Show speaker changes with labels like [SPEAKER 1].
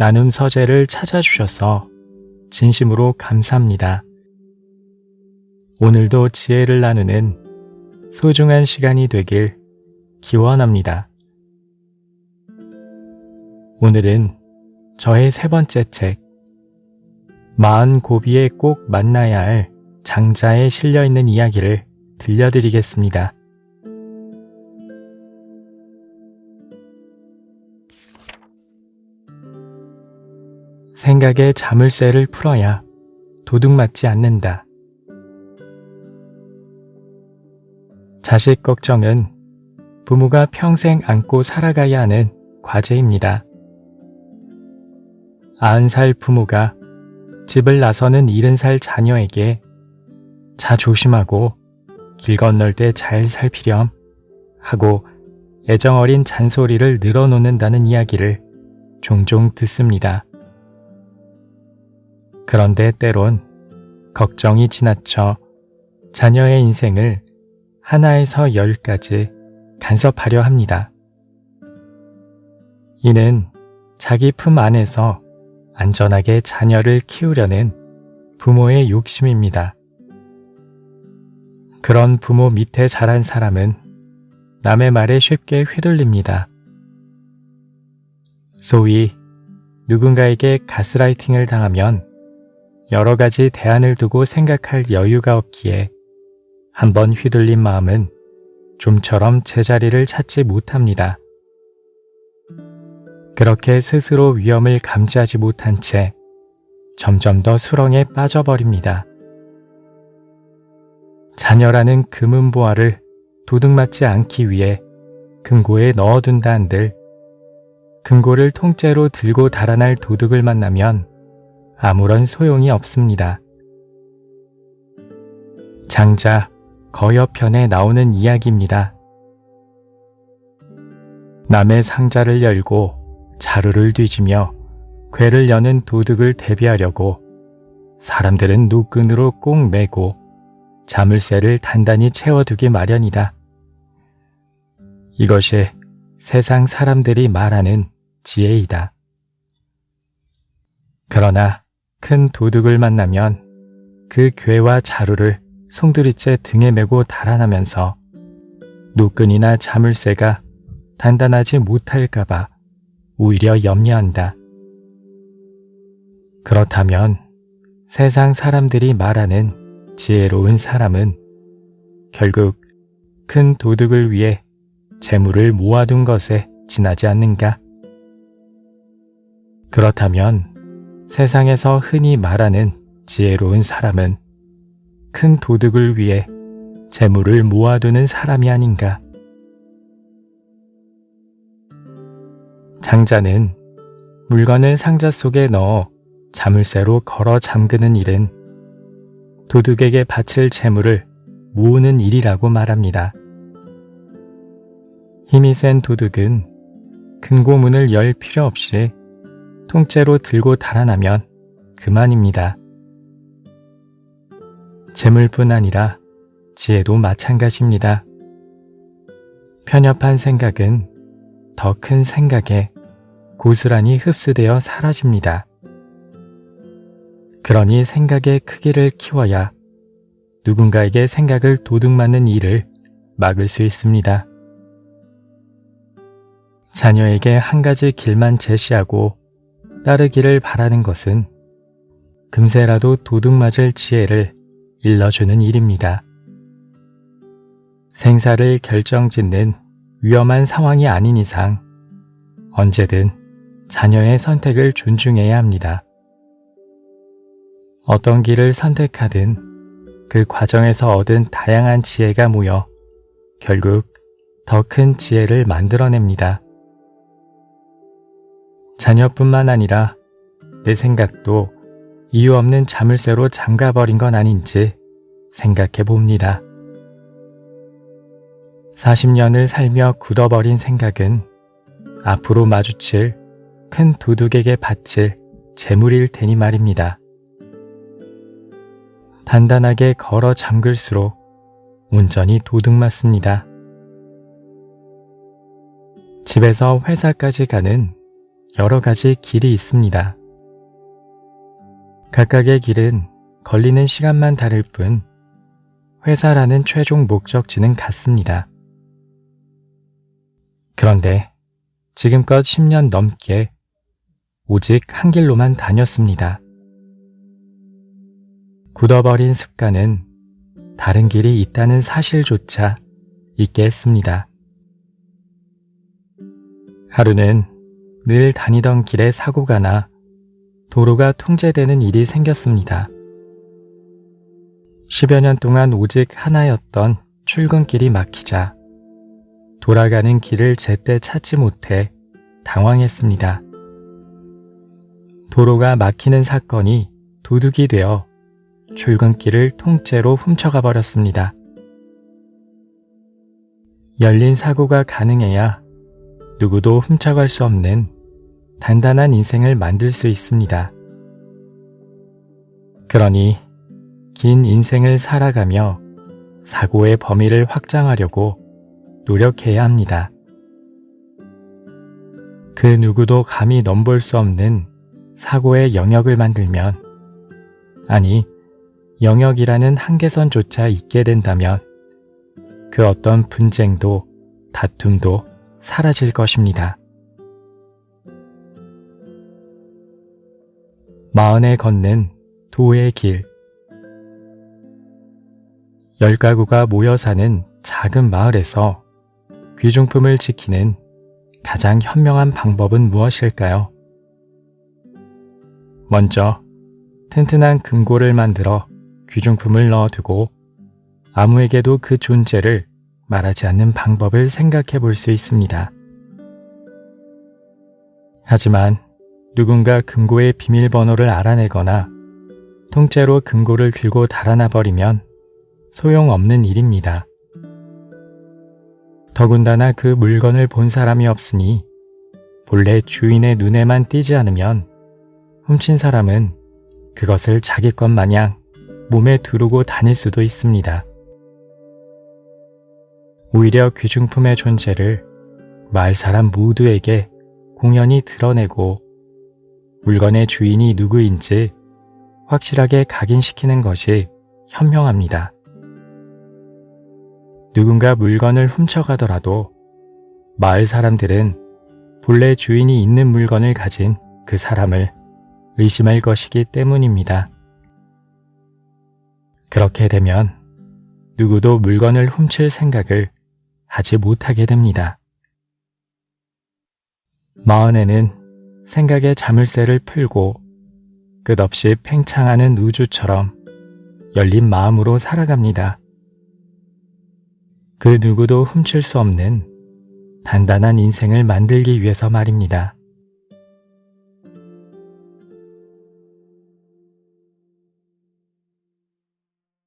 [SPEAKER 1] 나눔 서재를 찾아주셔서 진심으로 감사합니다. 오늘도 지혜를 나누는 소중한 시간이 되길 기원합니다. 오늘은 저의 3번째 책, 40고비에 꼭 만나야 할 장자에 실려있는 이야기를 들려드리겠습니다. 생각에 자물쇠를 풀어야 도둑맞지 않는다. 자식 걱정은 부모가 평생 안고 살아가야 하는 과제입니다. 90살 부모가 집을 나서는 70살 자녀에게 자 조심하고 길 건널 때 잘 살피렴 하고 애정어린 잔소리를 늘어놓는다는 이야기를 종종 듣습니다. 그런데 때론 걱정이 지나쳐 자녀의 인생을 하나에서 10까지 간섭하려 합니다. 이는 자기 품 안에서 안전하게 자녀를 키우려는 부모의 욕심입니다. 그런 부모 밑에 자란 사람은 남의 말에 쉽게 휘둘립니다. 소위 누군가에게 가스라이팅을 당하면 여러 가지 대안을 두고 생각할 여유가 없기에 한번 휘둘린 마음은 좀처럼 제자리를 찾지 못합니다. 그렇게 스스로 위험을 감지하지 못한 채 점점 더 수렁에 빠져버립니다. 자녀라는 금은보화를 도둑맞지 않기 위해 금고에 넣어둔다 한들 금고를 통째로 들고 달아날 도둑을 만나면 아무런 소용이 없습니다. 장자 거여편에 나오는 이야기입니다. 남의 상자를 열고 자루를 뒤지며 궤를 여는 도둑을 대비하려고 사람들은 노끈으로 꼭 매고 자물쇠를 단단히 채워두기 마련이다. 이것이 세상 사람들이 말하는 지혜이다. 그러나 큰 도둑을 만나면 그 궤와 자루를 송두리째 등에 메고 달아나면서 노끈이나 자물쇠가 단단하지 못할까봐 오히려 염려한다. 그렇다면 세상 사람들이 말하는 지혜로운 사람은 결국 큰 도둑을 위해 재물을 모아둔 것에 지나지 않는가? 그렇다면 세상에서 흔히 말하는 지혜로운 사람은 큰 도둑을 위해 재물을 모아두는 사람이 아닌가? 장자는 물건을 상자 속에 넣어 자물쇠로 걸어 잠그는 일은 도둑에게 바칠 재물을 모으는 일이라고 말합니다. 힘이 센 도둑은 금고문을 열 필요 없이 통째로 들고 달아나면 그만입니다. 재물뿐 아니라 지혜도 마찬가지입니다. 편협한 생각은 더 큰 생각에 고스란히 흡수되어 사라집니다. 그러니 생각의 크기를 키워야 누군가에게 생각을 도둑맞는 일을 막을 수 있습니다. 자녀에게 한 가지 길만 제시하고 따르기를 바라는 것은 금세라도 도둑맞을 지혜를 일러주는 일입니다. 생사를 결정짓는 위험한 상황이 아닌 이상 언제든 자녀의 선택을 존중해야 합니다. 어떤 길을 선택하든 그 과정에서 얻은 다양한 지혜가 모여 결국 더 큰 지혜를 만들어냅니다. 자녀뿐만 아니라 내 생각도 이유 없는 자물쇠로 잠가버린 건 아닌지 생각해 봅니다. 40년을 살며 굳어버린 생각은 앞으로 마주칠 큰 도둑에게 바칠 재물일 테니 말입니다. 단단하게 걸어 잠글수록 온전히 도둑맞습니다. 집에서 회사까지 가는 여러 가지 길이 있습니다. 각각의 길은 걸리는 시간만 다를 뿐 회사라는 최종 목적지는 같습니다. 그런데 지금껏 10년 넘게 오직 한 길로만 다녔습니다. 굳어버린 습관은 다른 길이 있다는 사실조차 잊게 했습니다. 하루는 늘 다니던 길에 사고가 나 도로가 통제되는 일이 생겼습니다. 10여 년 동안 오직 하나였던 출근길이 막히자 돌아가는 길을 제때 찾지 못해 당황했습니다. 도로가 막히는 사건이 도둑이 되어 출근길을 통째로 훔쳐가 버렸습니다. 열린 사고가 가능해야 누구도 훔쳐갈 수 없는 단단한 인생을 만들 수 있습니다. 그러니 긴 인생을 살아가며 사고의 범위를 확장하려고 노력해야 합니다. 그 누구도 감히 넘볼 수 없는 사고의 영역을 만들면, 아니, 영역이라는 한계선조차 있게 된다면 그 어떤 분쟁도 다툼도 사라질 것입니다. 마흔에 걷는 도의 길. 10가구가 모여 사는 작은 마을에서 귀중품을 지키는 가장 현명한 방법은 무엇일까요? 먼저 튼튼한 금고를 만들어 귀중품을 넣어두고 아무에게도 그 존재를 말하지 않는 방법을 생각해 볼 수 있습니다. 하지만 누군가 금고의 비밀번호를 알아내거나 통째로 금고를 들고 달아나 버리면 소용없는 일입니다. 더군다나 그 물건을 본 사람이 없으니 본래 주인의 눈에만 띄지 않으면 훔친 사람은 그것을 자기 것 마냥 몸에 두르고 다닐 수도 있습니다. 오히려 귀중품의 존재를 마을 사람 모두에게 공연히 드러내고 물건의 주인이 누구인지 확실하게 각인시키는 것이 현명합니다. 누군가 물건을 훔쳐가더라도 마을 사람들은 본래 주인이 있는 물건을 가진 그 사람을 의심할 것이기 때문입니다. 그렇게 되면 누구도 물건을 훔칠 생각을 하지 못하게 됩니다. 마흔에는 생각의 자물쇠를 풀고 끝없이 팽창하는 우주처럼 열린 마음으로 살아갑니다. 그 누구도 훔칠 수 없는 단단한 인생을 만들기 위해서 말입니다.